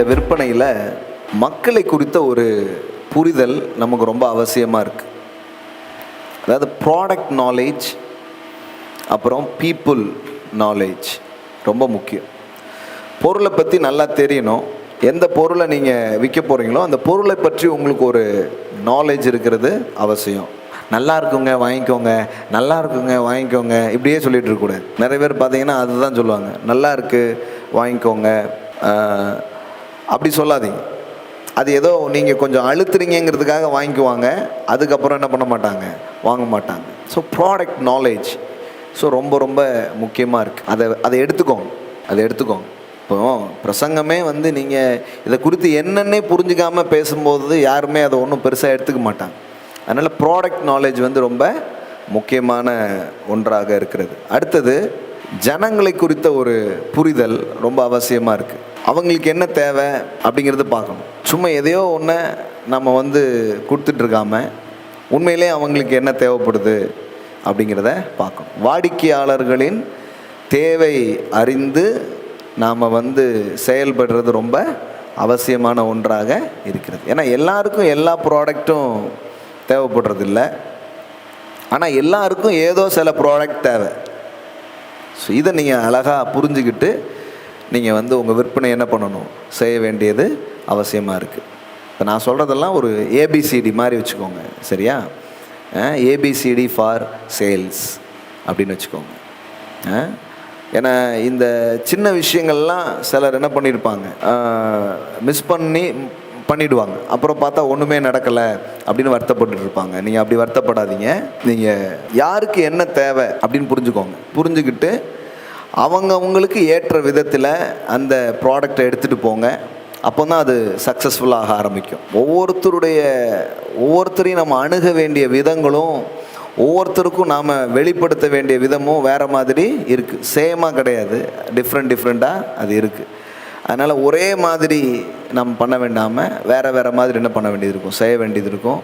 இந்த விற்பனையில் மக்களை குறித்த ஒரு புரிதல் நமக்கு ரொம்ப அவசியமாக இருக்குது. அதாவது ப்ராடக்ட் நாலேஜ், அப்புறம் பீப்புள் நாலேஜ் ரொம்ப முக்கியம். பொருளை பற்றி நல்லா தெரியணும். எந்த பொருளை நீங்கள் விற்க போகிறீங்களோ அந்த பொருளை பற்றி உங்களுக்கு ஒரு நாலேஜ் இருக்கிறது அவசியம். நல்லா இருக்குங்க வாங்கிக்கோங்க, நல்லா இருக்குங்க வாங்கிக்கோங்க, இப்படியே சொல்லிகிட்டு இருக்கக்கூடாது. நிறைய பேர் பார்த்தீங்கன்னா அதுதான் சொல்லுவாங்க, நல்லா இருக்குது வாங்கிக்கோங்க, அப்படி சொல்லாதீங்க. அது ஏதோ நீங்கள் கொஞ்சம் அழுத்துறீங்கிறதுக்காக வாங்கிக்குவாங்க, அதுக்கப்புறம் என்ன பண்ண மாட்டாங்க, வாங்க மாட்டாங்க. ஸோ ப்ராடக்ட் நாலேஜ் ரொம்ப ரொம்ப முக்கியமாக இருக்குது. அதை எடுத்துக்கோங்க. இப்போ பிரசங்கமே நீங்கள் இதை குறித்து என்னென்னே புரிஞ்சுக்காமல் பேசும்போது யாருமே அதை ஒன்றும் பெருசாக எடுத்துக்க மாட்டாங்க. அதனால் ப்ராடக்ட் நாலேஜ் ரொம்ப முக்கியமான ஒன்றாக இருக்கிறது. அடுத்தது ஜனங்களை குறித்த ஒரு புரிதல் ரொம்ப அவசியமாக இருக்குது. அவங்களுக்கு என்ன தேவை அப்படிங்கிறது பார்க்கணும். சும்மா எதையோ ஒன்று நம்ம கொடுத்துட்ருக்காம உண்மையிலே அவங்களுக்கு என்ன தேவைப்படுது அப்படிங்கிறத பார்க்கணும். வாடிக்கையாளர்களின் தேவை அறிந்து நாம் செயல்படுறது ரொம்ப அவசியமான ஒன்றாக இருக்கிறது. ஏன்னா எல்லாருக்கும் எல்லா ப்ராடக்ட்டும் தேவைப்படுறதில்லை, ஆனால் எல்லாருக்கும் ஏதோ சில ப்ராடக்ட் தேவை. ஸோ இதை நீங்கள் அழகாக புரிஞ்சுக்கிட்டு நீங்கள் உங்கள் விற்பனை என்ன பண்ணணும், செய்ய வேண்டியது அவசியமாக இருக்குது. இப்போ நான் சொல்கிறதெல்லாம் ஒரு ஏபிசிடி மாதிரி வச்சுக்கோங்க, சரியா? ஏபிசிடி ஃபார் சேல்ஸ் அப்படின்னு வச்சுக்கோங்க. ஏன்னா இந்த சின்ன விஷயங்கள்லாம் சிலர் என்ன பண்ணியிருப்பாங்க, மிஸ் பண்ணிவிடுவாங்க. அப்புறம் பார்த்தா ஒன்றுமே நடக்கலை அப்படின்னு வருத்தப்பட்டு இருப்பாங்க. நீங்கள் அப்படி வருத்தப்படாதீங்க. நீங்கள் யாருக்கு என்ன தேவை அப்படின்னு புரிஞ்சுக்கிட்டு அவங்களுக்கு ஏற்ற விதத்தில் அந்த ப்ராடக்டை எடுத்துகிட்டு போங்க. அப்போ தான் அது சக்ஸஸ்ஃபுல்லாக ஆரம்பிக்கும். ஒவ்வொருத்தரையும் நம்ம அணுக வேண்டிய விதங்களும் ஒவ்வொருத்தருக்கும் நாம் வெளிப்படுத்த வேண்டிய விதமும் வேறு மாதிரி இருக்குது. சேமாக கிடையாது, டிஃப்ரெண்ட்டாக அது இருக்குது. அதனால் ஒரே மாதிரி நம்ம பண்ண வேண்டாமல் வேறு மாதிரி என்ன பண்ண வேண்டியது இருக்கும், செய்ய வேண்டியது இருக்கும்.